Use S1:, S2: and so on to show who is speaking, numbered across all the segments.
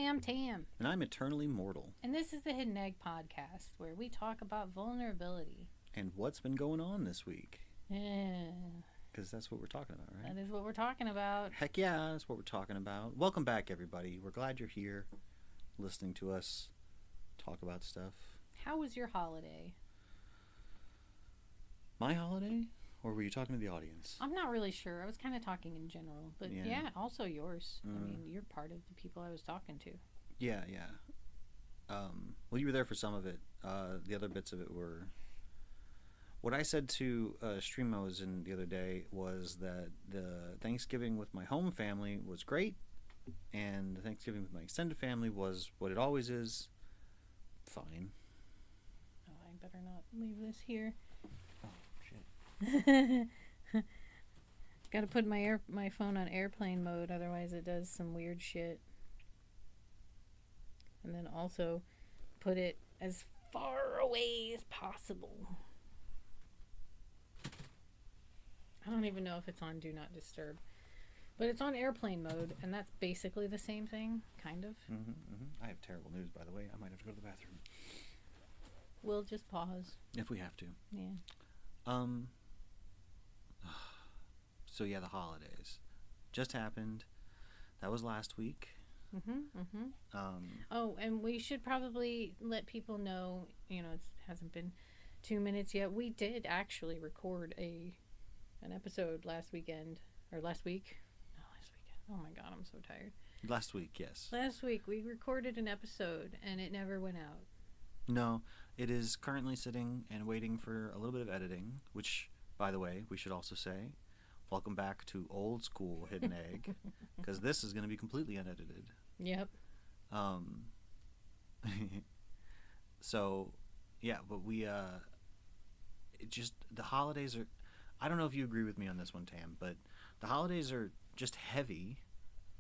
S1: I'm Tam.
S2: And I'm eternally mortal.
S1: And this is the Hidden Egg Podcast, where we talk about vulnerability.
S2: And what's been going on this week?
S1: Yeah.
S2: Because that's what we're talking about, right?
S1: That is what we're talking about.
S2: Heck yeah, that's what we're talking about. Welcome back, everybody. We're glad you're here listening to us talk about stuff.
S1: How was your holiday?
S2: My holiday? Or were you talking to the audience?
S1: I'm not really sure. I was kind of talking in general. But yeah also yours. I mean, you're part of the people I was talking to.
S2: Yeah. Well, you were there for some of it. The other bits of it were... What I said to stream I was in the other day was that the Thanksgiving with my home family was great, and the Thanksgiving with my extended family was what it always is. Fine.
S1: Oh, I better not leave this here.
S2: Oh, shit.
S1: Got to put my phone on airplane mode, otherwise it does some weird shit. And then also put it as far away as possible. I don't even know if it's on Do Not Disturb. But it's on airplane mode, and that's basically the same thing, kind of.
S2: I have terrible news, by the way. I might have to go to the bathroom.
S1: We'll just pause.
S2: If we have to.
S1: Yeah.
S2: So, yeah, the holidays. Just happened. That was last week.
S1: Oh, and we should probably let people know, it hasn't been 2 minutes yet. We did actually record an episode last week. Oh my god, I'm so tired.
S2: Last week, yes.
S1: Last week we recorded an episode and it never went out.
S2: No, it is currently sitting and waiting for a little bit of editing, which, by the way, we should also say, welcome back to old school Hidden Egg, because this is going to be completely unedited.
S1: Yep.
S2: So, yeah, but we, the holidays are... I don't know if you agree with me on this one, Tam, but the holidays are just heavy,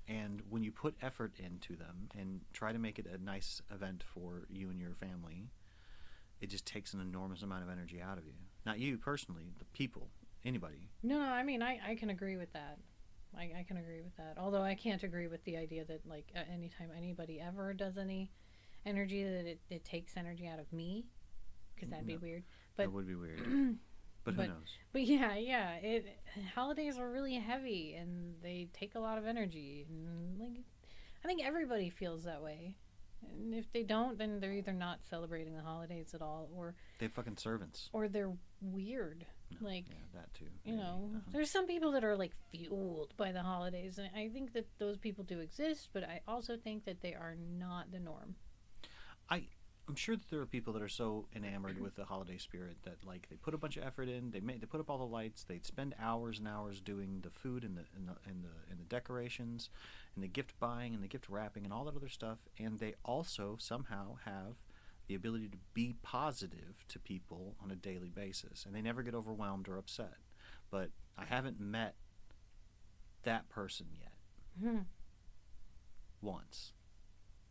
S2: and when you put effort into them and try to make it a nice event for you and your family, it just takes an enormous amount of energy out of you. Not you personally, the people, anybody.
S1: No, I mean, I can agree with that. I can agree with that. Although I can't agree with the idea that, like, anytime anybody ever does any energy, that it takes energy out of me, because that'd be weird. But
S2: that would be weird. But who knows?
S1: But holidays are really heavy and they take a lot of energy. And I think everybody feels that way. And if they don't, then they're either not celebrating the holidays at all, or
S2: they're fucking servants,
S1: or they're weird.
S2: No, yeah, that too.
S1: There's some people that are like fueled by the holidays, and I think that those people do exist. But I also think that they are not the norm.
S2: I'm sure that there are people that are so enamored with the holiday spirit that, like, they put a bunch of effort in. They put up all the lights. They spend hours and hours doing the food and the decorations, and the gift buying and the gift wrapping and all that other stuff. And they also somehow have the ability to be positive to people on a daily basis, and they never get overwhelmed or upset. But I haven't met that person yet. Once.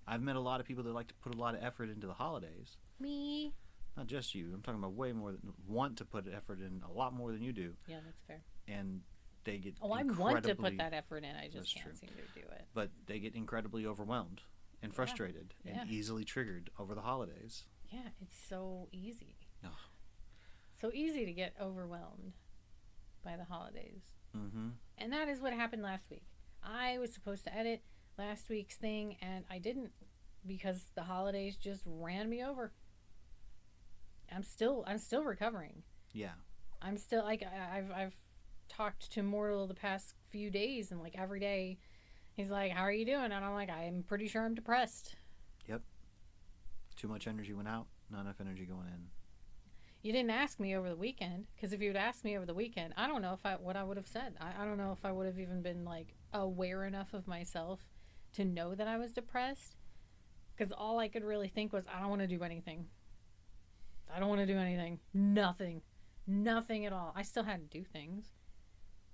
S2: I've met a lot of people that like to put a lot of effort into the holidays.
S1: Me.
S2: Not just you. I'm talking about way more than want to put effort in, a lot more than you do.
S1: Yeah, that's fair.
S2: And they get
S1: I want to put that effort in. I just can't seem to do it.
S2: But they get incredibly overwhelmed and frustrated and easily triggered over the holidays.
S1: Yeah, it's so easy.
S2: Oh.
S1: So easy to get overwhelmed by the holidays. And that is what happened last week. I was supposed to edit last week's thing, and I didn't, because the holidays just ran me over. I'm still recovering.
S2: Yeah.
S1: I'm still, like, I've talked to Mortal the past few days, and like every day he's like, how are you doing? And I'm like, I'm pretty sure I'm depressed. Yep.
S2: Too much energy went out, not enough energy going in.
S1: You didn't ask me over the weekend, because if you had asked me over the weekend, I don't know what I would have said. I don't know if I would have even been, like, aware enough of myself to know that I was depressed, because all I could really think was, I don't want to do anything. I don't want to do anything. Nothing at all. I still had to do things.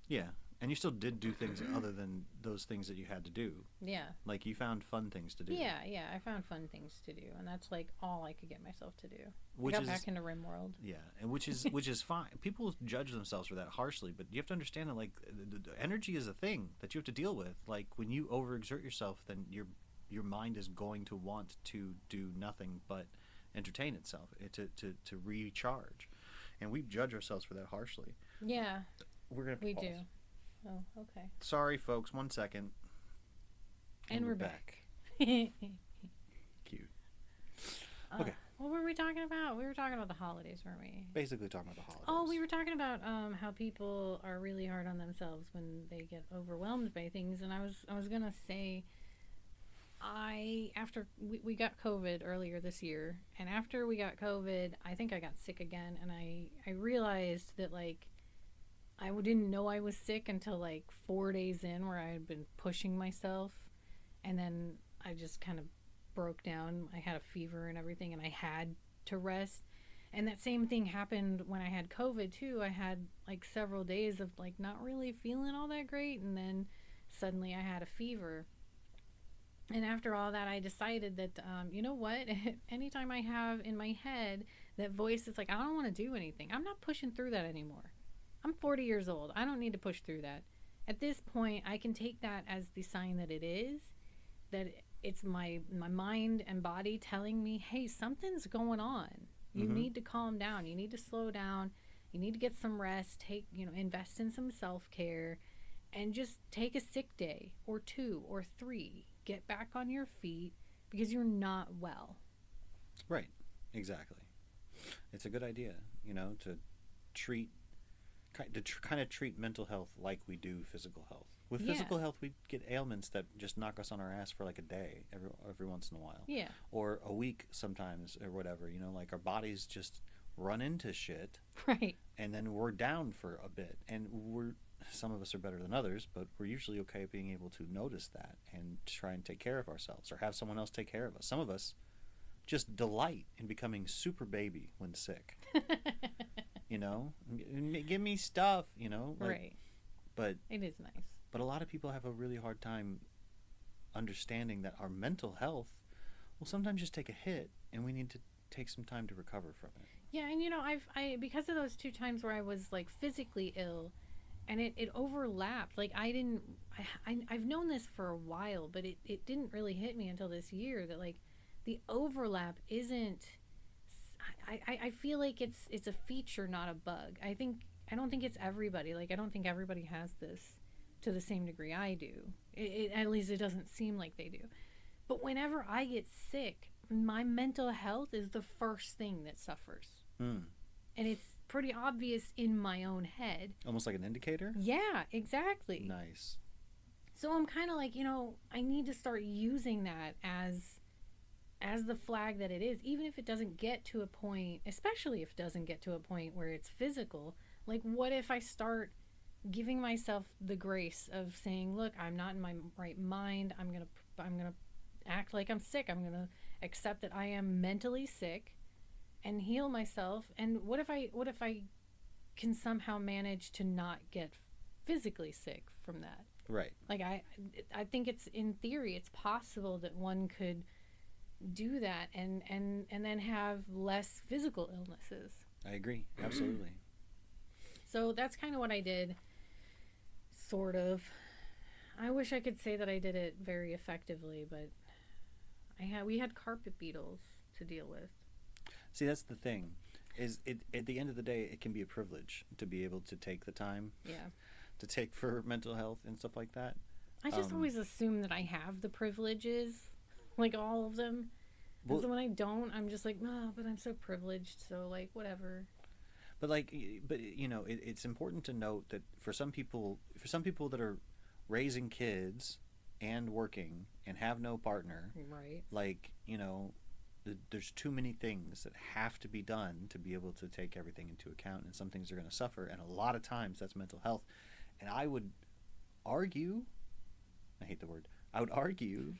S2: Yeah, and you still did do things other than those things that you had to do.
S1: Yeah.
S2: Like, you found fun things to do.
S1: Yeah, I found fun things to do, and that's, like, all I could get myself to do. I got back into RimWorld.
S2: Yeah, and which is fine. People judge themselves for that harshly, but you have to understand that, like, the energy is a thing that you have to deal with. Like, when you overexert yourself, then you're your mind is going to want to do nothing but entertain itself, to recharge. And we judge ourselves for that harshly.
S1: Yeah,
S2: We're going to
S1: we
S2: pause.
S1: do. Oh, okay.
S2: Sorry, folks. 1 second.
S1: And we're back.
S2: Cute.
S1: Uh,
S2: Okay.
S1: What were we talking about? We were talking about the holidays, weren't we?
S2: Basically talking about the holidays.
S1: Oh, we were talking about how people are really hard on themselves when they get overwhelmed by things, and I was gonna say, after we got COVID earlier this year, and after we got COVID, I think I got sick again, and I realized that like I didn't know I was sick until like 4 days in, where I had been pushing myself, and then I just kind of broke down. I had a fever and everything, and I had to rest. And that same thing happened when I had COVID too. I had like several days of like not really feeling all that great, and then suddenly I had a fever. And after all that, I decided that, you know what? Anytime I have in my head that voice that's like, I don't want to do anything, I'm not pushing through that anymore. I'm 40 years old. I don't need to push through that. At this point, I can take that as the sign that it is, that it's my mind and body telling me, hey, something's going on. You need to calm down. You need to slow down. You need to get some rest. Invest in some self-care, and just take a sick day or 2 or 3. Get back on your feet because you're not well.
S2: Right. Exactly. It's a good idea, to kind of treat mental health like we do physical health. With physical health, we get ailments that just knock us on our ass for like a day every once in a while.
S1: Yeah.
S2: Or a week sometimes, or whatever. Like our bodies just run into shit.
S1: Right.
S2: And then we're down for a bit. And some of us are better than others, but we're usually okay at being able to notice that and try and take care of ourselves, or have someone else take care of us. Some of us just delight in becoming super baby when sick. Give me stuff,
S1: Right.
S2: But
S1: it is nice.
S2: But a lot of people have a really hard time understanding that our mental health will sometimes just take a hit, and we need to take some time to recover from it.
S1: Yeah, and I because of those 2 times where I was like physically ill, and it overlapped. Like I've known this for a while, but it didn't really hit me until this year that like the overlap isn't. I feel like it's a feature, not a bug. I don't think it's everybody. Like I don't think everybody has this to the same degree I do. At least it doesn't seem like they do. But whenever I get sick, my mental health is the first thing that suffers. And it's pretty obvious in my own head.
S2: Almost like an indicator?
S1: Yeah, exactly.
S2: Nice.
S1: So I'm kind of like, I need to start using that as the flag that it is, even if it doesn't get to a point, especially if it doesn't get to a point where it's physical. Like, what if I start giving myself the grace of saying, look, I'm not in my right mind. I'm going to act like I'm sick. I'm going to accept that I am mentally sick and heal myself. And what if I can somehow manage to not get physically sick from that?
S2: Right.
S1: Like I think it's, in theory, it's possible that one could do that and then have less physical illnesses.
S2: I agree. Absolutely.
S1: So that's kind of what I did. Sort of. I wish I could say that I did it very effectively, but we had carpet beetles to deal with.
S2: See, that's the thing. Is it at the end of the day, it can be a privilege to be able to take the time.
S1: Yeah.
S2: To take for mental health and stuff like that.
S1: I just always assume that I have the privileges, like all of them. And so when I don't, I'm just like, no, but I'm so privileged, so like whatever.
S2: But it's important to note that for some people that are raising kids and working and have no partner,
S1: right?
S2: Like, there's too many things that have to be done to be able to take everything into account, and some things are going to suffer, and a lot of times that's mental health. And I would argue, I hate the word, I would argue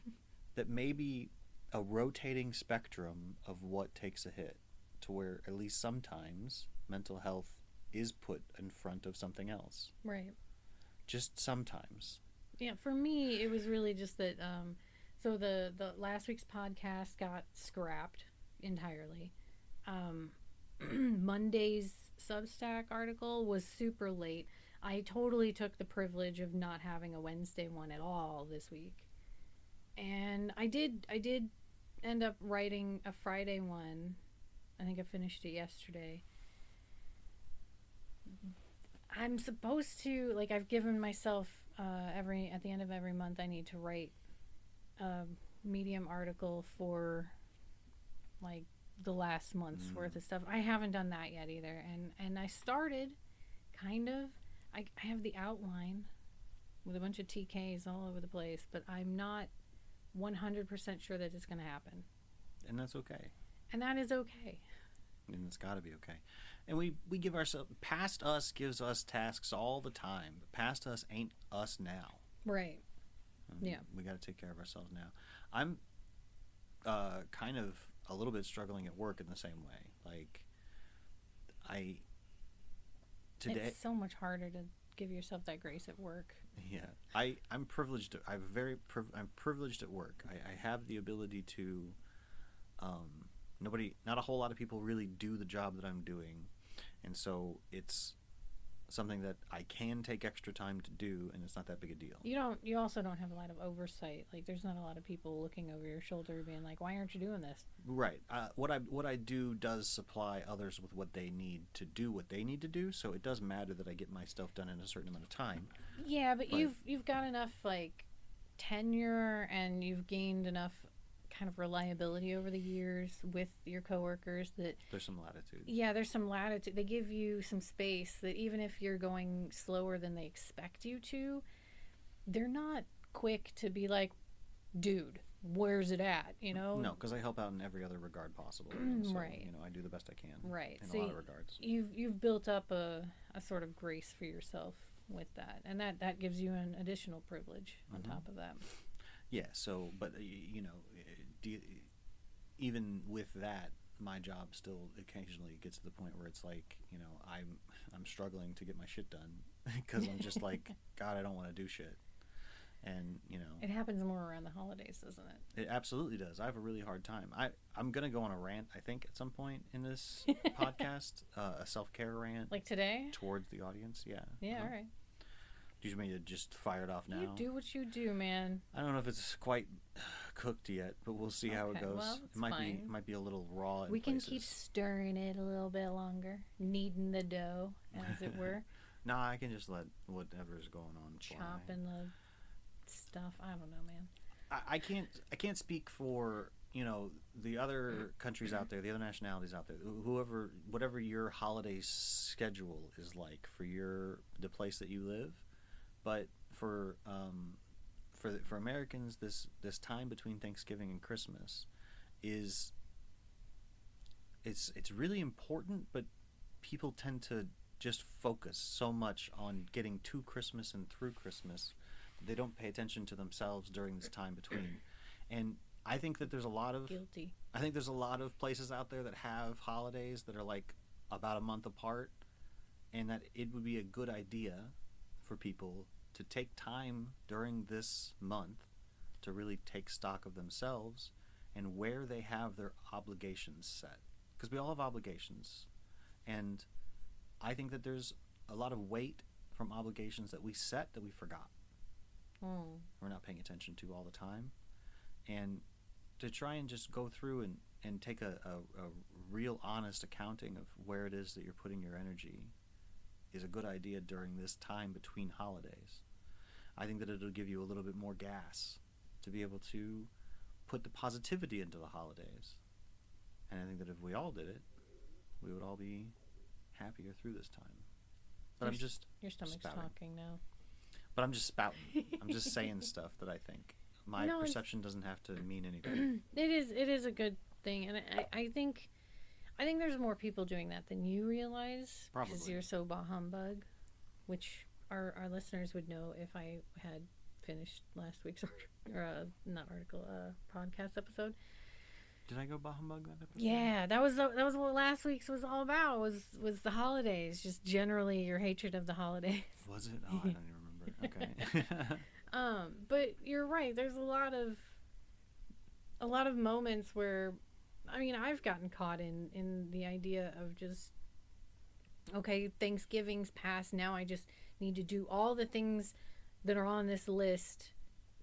S2: that maybe a rotating spectrum of what takes a hit, to where at least sometimes mental health is put in front of something else.
S1: Right.
S2: Just sometimes.
S1: Yeah, for me, it was really just that, so the last week's podcast got scrapped entirely. Monday's Substack article was super late. I totally took the privilege of not having a Wednesday one at all this week. And I did end up writing a Friday one. I think I finished it yesterday. I'm supposed to, like, I've given myself every at the end of every month I need to write a Medium article for like the last month's worth of stuff. I haven't done that yet either, and I started kind of. I have the outline with a bunch of TKs all over the place, but I'm not 100% sure that it's going to happen.
S2: And that's okay.
S1: And that is okay.
S2: And it's got to be okay. And we give ourselves, past us gives us tasks all the time, but past us ain't us now.
S1: Right. Yeah.
S2: We got to take care of ourselves now. I'm kind of a little bit struggling at work in the same way. Like, today,
S1: it's so much harder to give yourself that grace at work.
S2: Yeah, I'm privileged. I'm privileged at work. I have the ability to. Not a whole lot of people really do the job that I'm doing, and so it's something that I can take extra time to do, and it's not that big a deal.
S1: You also don't have a lot of oversight. Like, there's not a lot of people looking over your shoulder being like, why aren't you doing this?
S2: Right. What I do does supply others with what they need to do what they need to do, so it does matter that I get my stuff done in a certain amount of time.
S1: Yeah, but you've got enough like tenure, and you've gained enough kind of reliability over the years with your coworkers that
S2: there's some latitude.
S1: Yeah, there's some latitude. They give you some space that even if you're going slower than they expect you to, they're not quick to be like, dude, where's it at? You know?
S2: No, because I help out in every other regard possible. So,
S1: right.
S2: You know, I do the best I can.
S1: Right.
S2: In
S1: so
S2: a lot of regards.
S1: You've built up a sort of grace for yourself with that, and that gives you an additional privilege on top of that.
S2: Yeah. So, but you know, even with that, my job still occasionally gets to the point where it's like, you know, I'm struggling to get my shit done because I'm just like, God, I don't want to do shit. And, you know,
S1: it happens more around the holidays, doesn't it?
S2: It absolutely does. I have a really hard time. I'm going to go on a rant, I think, at some point in this podcast, a self-care rant.
S1: Like today?
S2: Towards the audience, yeah.
S1: Yeah, all right.
S2: Do you want me to just fire it off now?
S1: You do what you do, man.
S2: I don't know if it's quite cooked yet, but we'll see how it goes.
S1: Well,
S2: it might be a little raw in
S1: We can
S2: places.
S1: keep stirring it a little bit longer, kneading the dough, as it were.
S2: Nah, I can just let whatever's going on fly.
S1: Chopping the stuff. I don't know, man.
S2: I can't speak for, you know, the other countries out there, the other nationalities out there, whatever your holiday schedule is like for the place that you live, but for Americans, this time between Thanksgiving and Christmas it's really important, but people tend to just focus so much on getting to Christmas and through Christmas that they don't pay attention to themselves during this time between. And I think that there's a lot of
S1: guilty.
S2: I think there's a lot of places out there that have holidays that are like about a month apart, and that it would be a good idea for people to take time during this month to really take stock of themselves and where they have their obligations set. Because we all have obligations. And I think that there's a lot of weight from obligations that we set that we forgot. We're not paying attention to all the time. And to try and just go through and take a real honest accounting of where it is that you're putting your energy is a good idea during this time between holidays. I think that it'll give you a little bit more gas to be able to put the positivity into the holidays. And I think that if we all did it, we would all be happier through this time. But
S1: your stomach's
S2: spouting.
S1: talking now.
S2: But I'm just spouting. I'm just saying stuff that I think. My perception doesn't have to mean anything.
S1: It is a good thing, and I think there's more people doing that than you realize.
S2: Probably.
S1: Because you're so bah humbug, which our listeners would know if I had finished last week's podcast episode.
S2: Did I go bah humbug that episode?
S1: Yeah, that was what last week's was all about. Was the holidays, just generally your hatred of the holidays.
S2: Was it? Oh, I don't even remember. Okay.
S1: But you're right. There's a lot of moments where, I mean, I've gotten caught in the idea of just, okay, Thanksgiving's passed. Now I just need to do all the things that are on this list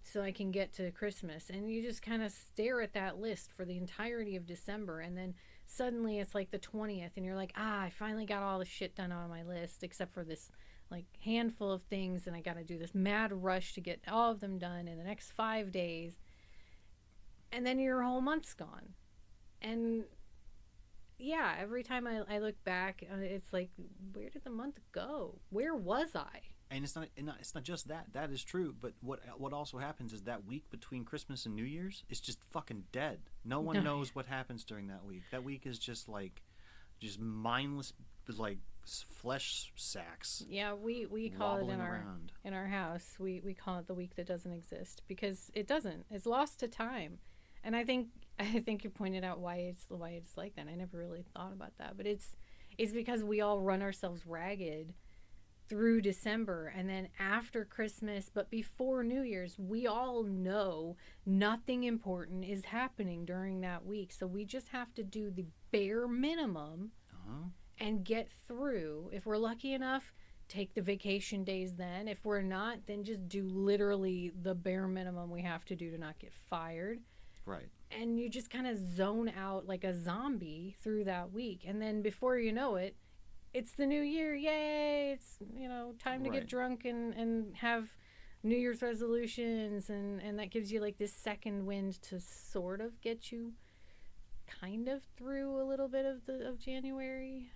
S1: so I can get to Christmas. And you just kind of stare at that list for the entirety of December. And then suddenly it's like the 20th, and you're like, I finally got all the shit done on my list, except for this like handful of things. And I got to do this mad rush to get all of them done in the next 5 days. And then your whole month's gone. And yeah, every time I look back, it's like, where did the month go? Where was I?
S2: And it's not just that. That is true. But what also happens is that week between Christmas and New Year's is just fucking dead. No one knows what happens during that week. That week is just like, just mindless, like flesh sacks.
S1: Yeah, we call it
S2: around.
S1: in our house. We call it the week that doesn't exist, because it doesn't. It's lost to time. And I think you pointed out why it's like that. I never really thought about that, but it's because we all run ourselves ragged through December, and then after Christmas, but before New Year's, we all know nothing important is happening during that week. So we just have to do the bare minimum and get through. If we're lucky enough, take the vacation days then. If we're not, then just do literally the bare minimum we have to do to not get fired.
S2: Right.
S1: And you just kind of zone out like a zombie through that week. And then before you know it, it's the new year. Yay. It's, time to get drunk and have New Year's resolutions. And that gives you like this second wind to sort of get you kind of through a little bit of January.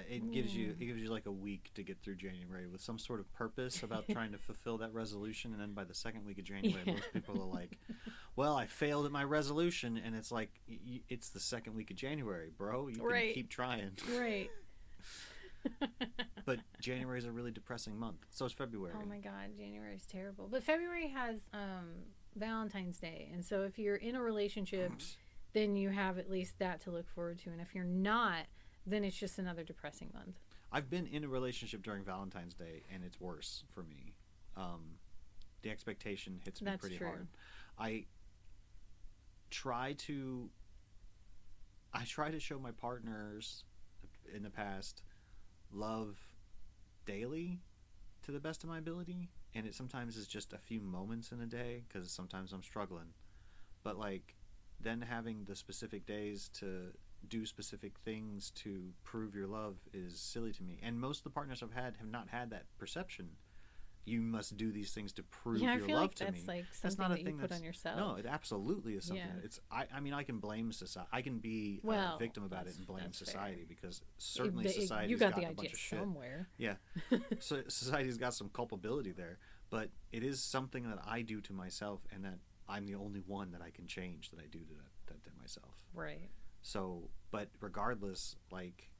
S2: It gives you like a week to get through January with some sort of purpose about trying to fulfill that resolution, and then by the second week of January, most people are like, "Well, I failed at my resolution," and it's like, it's the second week of January, bro. You can keep trying.
S1: Right.
S2: But January is a really depressing month. So is February.
S1: Oh my God, January is terrible. But February has Valentine's Day, and so if you're in a relationship, then you have at least that to look forward to, and if you're not, then it's just another depressing month.
S2: I've been in a relationship during Valentine's Day, and it's worse for me. The expectation hits me pretty hard. I try to show my partners in the past love daily to the best of my ability, and it sometimes is just a few moments in a day, because sometimes I'm struggling. But like, then having the specific days to do specific things to prove your love is silly to me. And most of the partners I've had have not had that perception. You must do these things to prove your love to me.
S1: Like that's not a thing you put on yourself.
S2: No, it absolutely is something. Yeah. I mean, I can blame society. I can be a victim about it and blame society, because certainly society's got a bunch of shit.
S1: Somewhere.
S2: Yeah, so society's got some culpability there. But it is something that I do to myself, and that I'm the only one that I can change, that I do that to myself.
S1: Right.
S2: So, but regardless, like,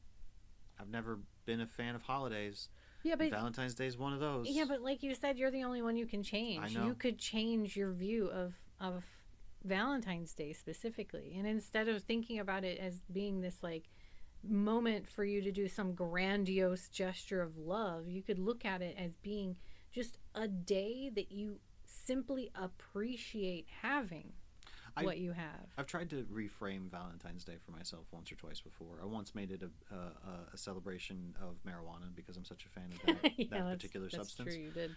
S2: I've never been a fan of holidays. Yeah, but Valentine's Day is one of those.
S1: Yeah, but like you said, you're the only one you can change.
S2: I know.
S1: You could change your view of Valentine's Day specifically, and instead of thinking about it as being this like moment for you to do some grandiose gesture of love, you could look at it as being just a day that you simply appreciate having. What you have.
S2: I've tried to reframe Valentine's Day for myself once or twice before. I once made it a celebration of marijuana, because I'm such a fan of that, that particular substance.
S1: That's true, you did.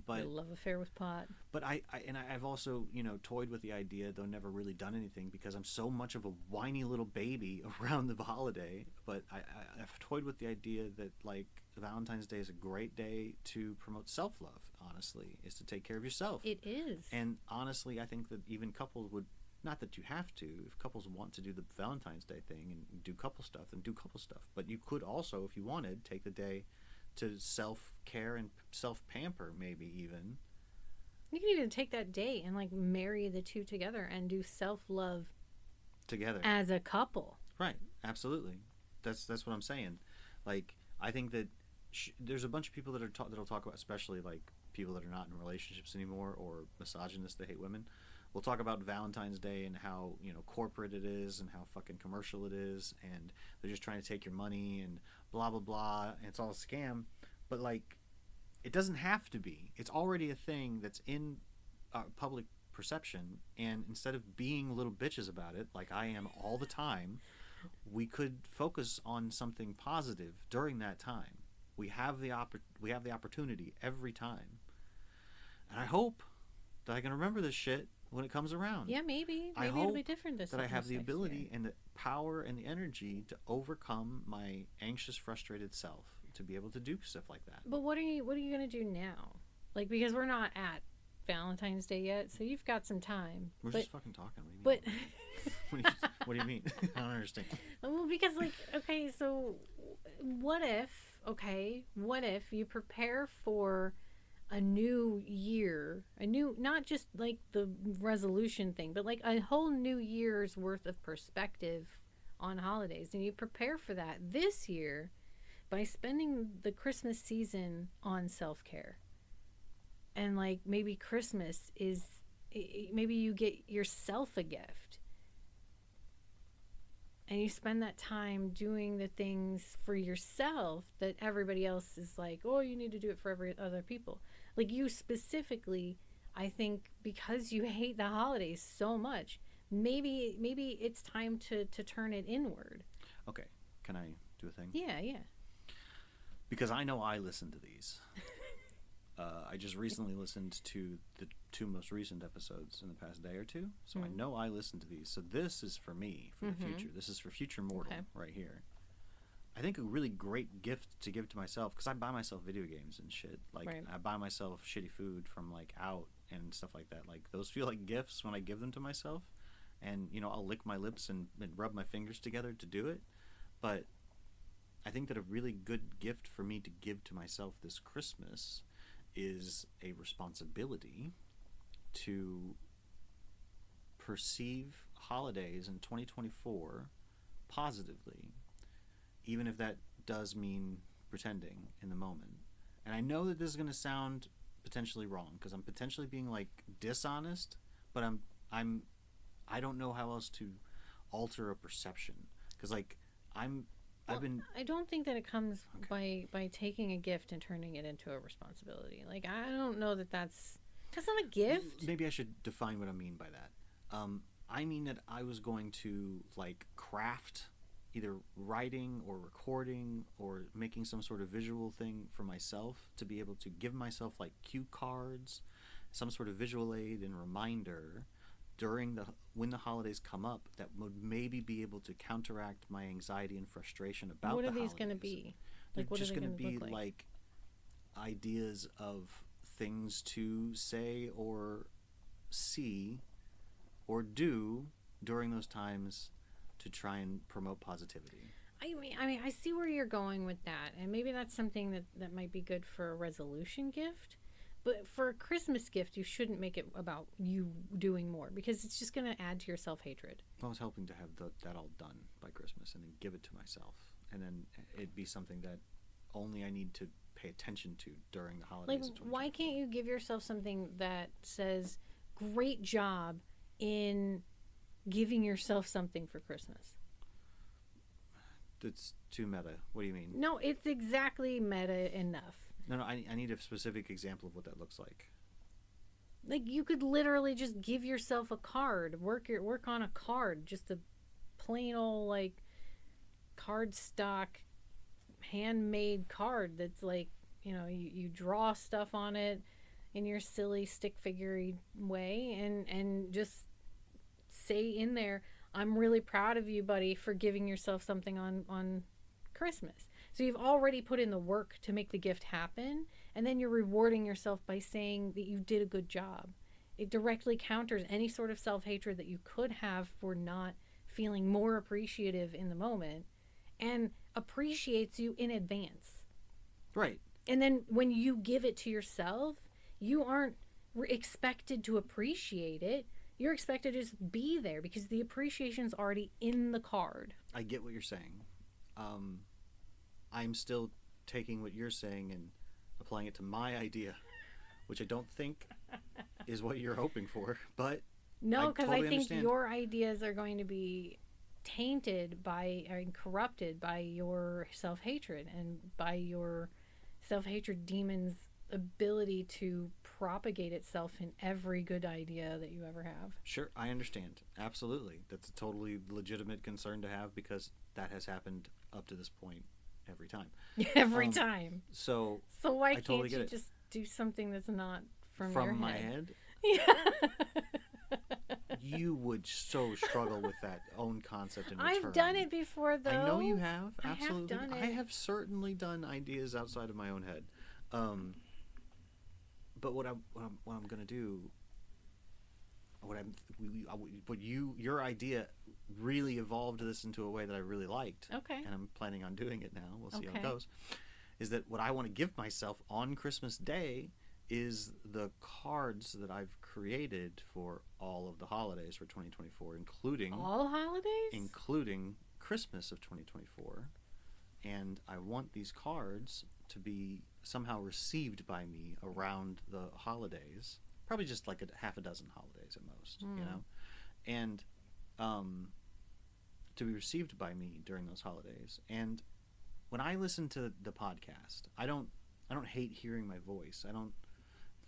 S2: But
S1: your love affair with pot.
S2: But I've also toyed with the idea, though never really done anything, because I'm so much of a whiny little baby around the holiday. But I've toyed with the idea that like Valentine's Day is a great day to promote self-love. Honestly, is to take care of yourself.
S1: It is.
S2: And honestly, I think that even couples would, not that you have to, if couples want to do the Valentine's Day thing and do couple stuff, then do couple stuff. But you could also, if you wanted, take the day to self-care and self-pamper, maybe even.
S1: You can even take that day and like marry the two together and do self-love
S2: together
S1: as a couple.
S2: Right. Absolutely. That's what I'm saying. Like, I think that there's a bunch of people that'll talk about, especially like people that are not in relationships anymore, or misogynists that hate women, will talk about Valentine's Day and how corporate it is and how fucking commercial it is, and they're just trying to take your money and blah blah blah, and it's all a scam. But like, it doesn't have to be. It's already a thing that's in public perception, and instead of being little bitches about it like I am all the time, we could focus on something positive during that time. We have the opportunity every time. And I hope that I can remember this shit when it comes around.
S1: Yeah, maybe.
S2: I
S1: Maybe it'll be
S2: hope
S1: different this
S2: that I have the
S1: next
S2: ability
S1: year.
S2: and the power and the energy to overcome my anxious, frustrated self to be able to do stuff like that.
S1: But what are you gonna do now? Like, because we're not at Valentine's Day yet, so you've got some time.
S2: We're
S1: but
S2: just fucking talking.
S1: but
S2: What do you mean? I don't understand.
S1: well, because like, okay, so what if, what if you prepare for a new year, a new, not just like the resolution thing, but like a whole new year's worth of perspective on holidays, and you prepare for that this year by spending the Christmas season on self-care. And like, maybe Christmas is, maybe you get yourself a gift and you spend that time doing the things for yourself that everybody else is like, oh, you need to do it for every other people. Like, you specifically, I think, because you hate the holidays so much, maybe it's time to turn it inward.
S2: Okay, can I do a thing?
S1: Yeah, yeah.
S2: Because I know I listen to these. I just recently listened to the 2 most recent episodes in the past day or two, so I know I listen to these. So this is for me, for the future. This is for future mortal right here. I think a really great gift to give to myself, because I buy myself video games and shit. Like, I buy myself shitty food from, like, out and stuff like that. Like, those feel like gifts when I give them to myself. And, you know, I'll lick my lips and rub my fingers together to do it. But I think that a really good gift for me to give to myself this Christmas is a responsibility to perceive holidays in 2024 positively, even if that does mean pretending in the moment. And I know that this is going to sound potentially wrong, because I'm potentially being like dishonest, but I don't know how else to alter a perception, because like I
S1: don't think that it comes by taking a gift and turning it into a responsibility. Like, I don't know that that's not a gift.
S2: Maybe I should define what I mean by that. I mean that I was going to like craft either writing or recording or making some sort of visual thing for myself to be able to give myself like cue cards, some sort of visual aid and reminder when the holidays come up that would maybe be able to counteract my anxiety and frustration about
S1: what
S2: the
S1: are these
S2: holidays.
S1: Going to be?
S2: They're
S1: Like, what
S2: just
S1: are they
S2: going to be
S1: look
S2: like ideas of things to say or see or do during those times to try and promote positivity.
S1: I mean, I see where you're going with that, and maybe that's something that might be good for a resolution gift. But for a Christmas gift, you shouldn't make it about you doing more, because it's just going to add to your self-hatred.
S2: I was hoping to have that all done by Christmas and then give it to myself. And then it'd be something that only I need to pay attention to during the holidays.
S1: Like, why can't you give yourself something that says, great job in giving yourself something for Christmas?
S2: It's too meta. What do you mean?
S1: No, it's exactly meta enough.
S2: No, I need a specific example of what that looks like.
S1: Like, you could literally just give yourself a card. Work on a card. Just a plain old, like, card stock, handmade card that's like, you know, you draw stuff on it in your silly stick figure way, and just say in there, I'm really proud of you, buddy, for giving yourself something on Christmas. So you've already put in the work to make the gift happen, and then you're rewarding yourself by saying that you did a good job. It directly counters any sort of self-hatred that you could have for not feeling more appreciative in the moment, and appreciates you in advance.
S2: Right.
S1: And then when you give it to yourself, you aren't expected to appreciate it. You're expected to just be there, because the appreciation's already in the card.
S2: I get what you're saying. I'm still taking what you're saying and applying it to my idea, which I don't think is what you're hoping for. But
S1: no, because I think
S2: understand.
S1: your ideas are going to be tainted by and corrupted by your self-hatred, and by your self-hatred demon's ability to propagate itself in every good idea that you ever have.
S2: Sure, I understand. Absolutely. That's a totally legitimate concern to have, because that has happened up to this point every time.
S1: Every time.
S2: So
S1: why
S2: I totally
S1: can't you
S2: get it.
S1: just do something that's not from
S2: From
S1: your
S2: my
S1: head? Yeah.
S2: You would so struggle with that own concept and
S1: I've done it before, though.
S2: I know you have. Absolutely.
S1: I have done it.
S2: I have certainly done ideas outside of my own head. But what I'm gonna do, your idea really evolved this into a way that I really liked.
S1: Okay.
S2: And I'm planning on doing it now. We'll see how
S1: Okay.
S2: it goes. Is that what I want to give myself on Christmas Day is the cards that I've created for all of the holidays for 2024, including
S1: all holidays?
S2: Including Christmas of 2024. And I want these cards to be somehow received by me around the holidays. Probably just like half a dozen holidays at most, you know? And to be received by me during those holidays. And when I listen to the podcast, I don't hate hearing my voice. I don't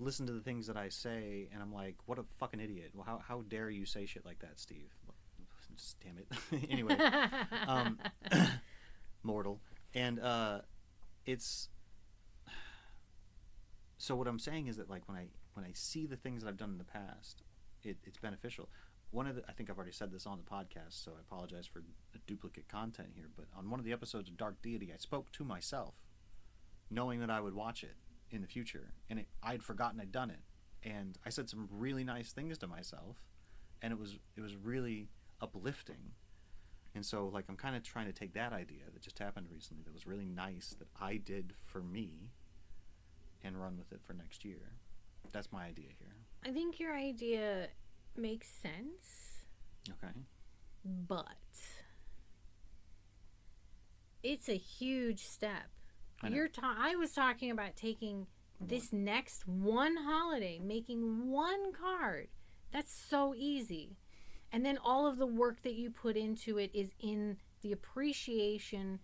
S2: listen to the things that I say and I'm like, what a fucking idiot. Well, how dare you say shit like that, Steve? Just, damn it. Anyway, mortal. And it's so what I'm saying is that like when I see the things that I've done in the past, it's beneficial. I think I've already said this on the podcast, so I apologize for the duplicate content here, but on one of the episodes of Dark Deity, I spoke to myself, knowing that I would watch it in the future, and I'd forgotten I'd done it, and I said some really nice things to myself, and it was really uplifting. And so like I'm kind of trying to take that idea that just happened recently that was really nice that I did for me and run with it for next year. That's my idea here.
S1: I think your idea makes sense.
S2: Okay.
S1: But it's a huge step. I was talking about taking this next one holiday, making one card. That's so easy. And then all of the work that you put into it is in the appreciation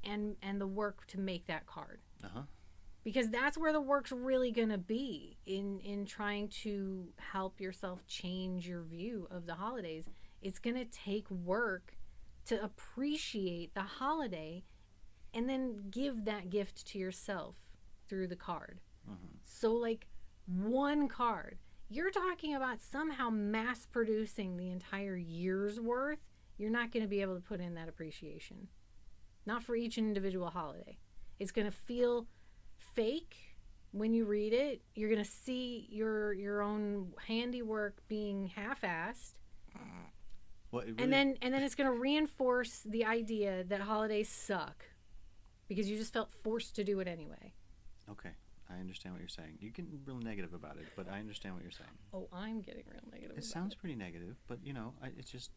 S1: and the work to make that card.
S2: Uh-huh.
S1: Because that's where the work's really going to be in trying to help yourself change your view of the holidays. It's going to take work to appreciate the holiday and then give that gift to yourself through the card. Mm-hmm. So like one card. You're talking about somehow mass producing the entire year's worth. You're not going to be able to put in that appreciation. Not for each individual holiday. It's going to feel fake when you read it. You're going to see your own handiwork being half-assed.
S2: Well, really...
S1: and then it's going to reinforce the idea that holidays suck because you just felt forced to do it anyway.
S2: Okay. I understand what you're saying. You get real negative about it, but I understand what you're saying.
S1: Oh, I'm getting real negative.
S2: It sounds pretty negative, but it's just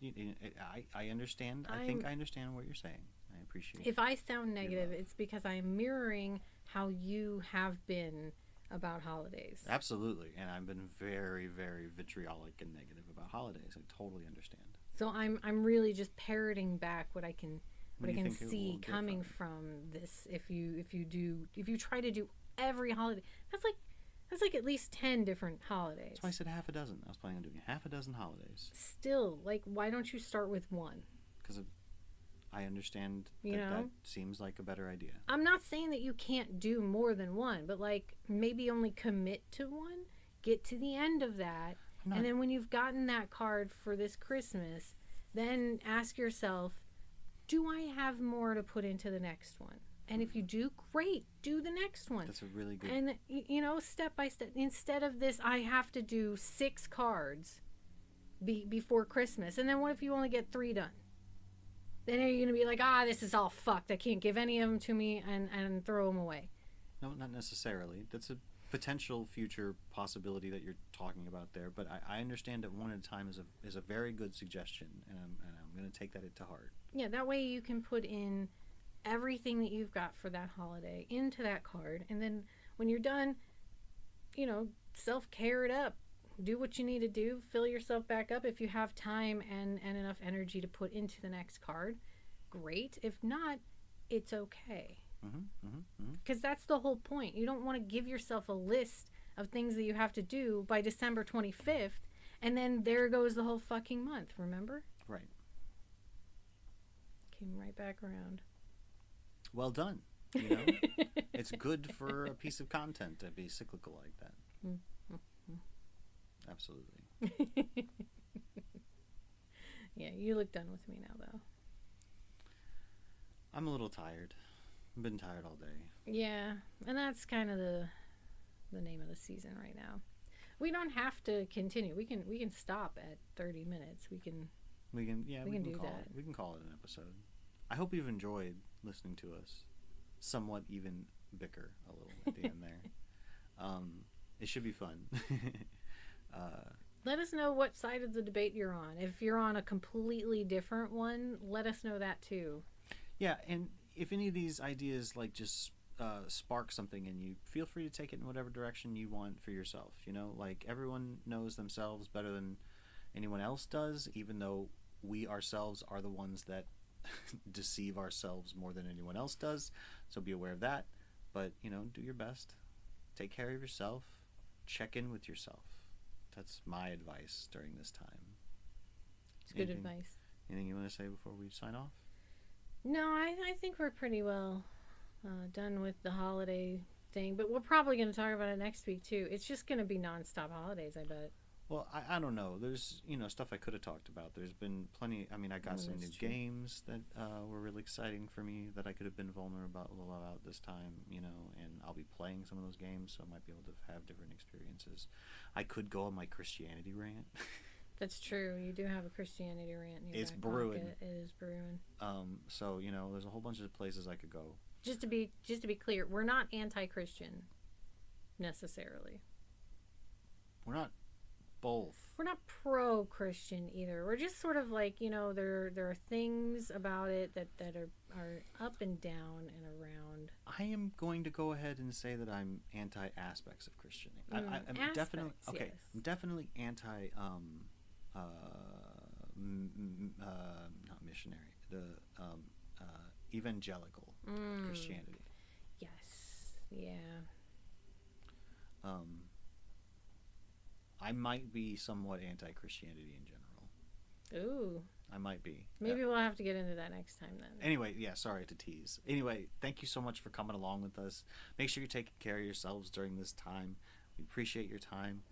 S2: I understand. I think I understand what you're saying. I appreciate it.
S1: If I sound negative, it's because I'm mirroring how you have been about holidays.
S2: Absolutely, and I've been very, very vitriolic and negative about holidays. I totally understand.
S1: So I'm really just parroting back what I can see coming from this. If you try to do every holiday, that's like at least 10 different holidays.
S2: That's why I said half a dozen. I was planning on doing half a dozen holidays.
S1: Still, like, why don't you start with one?
S2: Because I understand that seems like a better idea.
S1: I'm not saying that you can't do more than one, but like maybe only commit to one, get to the end of that, and then when you've gotten that card for this Christmas, then ask yourself, do I have more to put into the next one? And if you do, great, do the next one.
S2: That's a really good...
S1: And, step by step. Instead of this, I have to do 6 cards before Christmas. And then what if you only get 3 done? Then are you going to be like, this is all fucked. I can't give any of them to me and throw them away.
S2: No, not necessarily. That's a potential future possibility that you're talking about there. But I understand that one at a time is a very good suggestion. And I'm going to take that to heart.
S1: Yeah, that way you can put in everything that you've got for that holiday into that card, and then when you're done, self-care it up, do what you need to do, fill yourself back up. If you have time and enough energy to put into the next card, great. If not, it's okay, because that's the whole point. You don't want to give yourself a list of things that you have to do by December 25th, and then there goes the whole fucking month. Remember?
S2: Right.
S1: Came right back around.
S2: Well done. It's good for a piece of content to be cyclical like that. Absolutely.
S1: Yeah, you look done with me now, though.
S2: I'm a little tired. I've been tired all day.
S1: Yeah, and that's kind of the name of the season right now. We don't have to continue. We can stop at 30 minutes.
S2: We
S1: can
S2: can
S1: do
S2: call
S1: that.
S2: it. We can call it an episode. I hope you've enjoyed listening to us. Somewhat even bicker a little at the end there. It should be fun. uh,
S1: Let us know what side of the debate you're on. If you're on a completely different one, let us know that too.
S2: yeah, and if any of these ideas like just spark something in you, feel free to take it in whatever direction you want for yourself. You know, like everyone knows themselves better than anyone else does, even though we ourselves are the ones that deceive ourselves more than anyone else does. So be aware of that. But, you know, do your best. Take care of yourself. Check in with yourself. That's my advice during this time.
S1: It's good advice.
S2: Anything you want to say before we sign off?
S1: No, I think we're pretty well done with the holiday thing, but we're probably going to talk about it next week too. It's just going to be nonstop holidays, I bet.
S2: Well, I don't know. There's, you know, stuff I could have talked about. There's been plenty. I mean, I got some new games that were really exciting for me that I could have been vulnerable about this time, you know, and I'll be playing some of those games, so I might be able to have different experiences. I could go on my Christianity rant.
S1: That's true. You do have a Christianity rant in your
S2: It's
S1: back
S2: brewing.
S1: pocket. It is brewing.
S2: So, you know, there's a whole bunch of places I could go.
S1: Just to be clear, we're not anti-Christian necessarily.
S2: We're not both.
S1: We're not pro-Christian either. We're just sort of like, you know, there are things about it that are up and down and around.
S2: I am going to go ahead and say that I'm anti aspects of Christianity. I'm
S1: Aspects,
S2: definitely okay.
S1: yes.
S2: I'm definitely anti not missionary, the evangelical Christianity.
S1: Yes. Yeah.
S2: I might be somewhat anti-Christianity in general.
S1: Ooh.
S2: I might be.
S1: Maybe we'll have to get into that next time then.
S2: Anyway, yeah, sorry to tease. Anyway, thank you so much for coming along with us. Make sure you're taking care of yourselves during this time. We appreciate your time.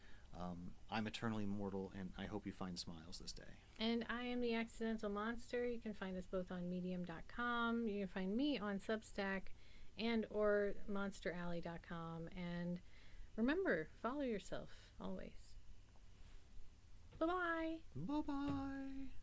S2: I'm eternally mortal, and I hope you find smiles this day.
S1: And I am the Accidental Monster. You can find us both on medium.com. You can find me on Substack and or monsteralley.com. And remember, follow yourself always. Bye-bye.
S2: Bye-bye.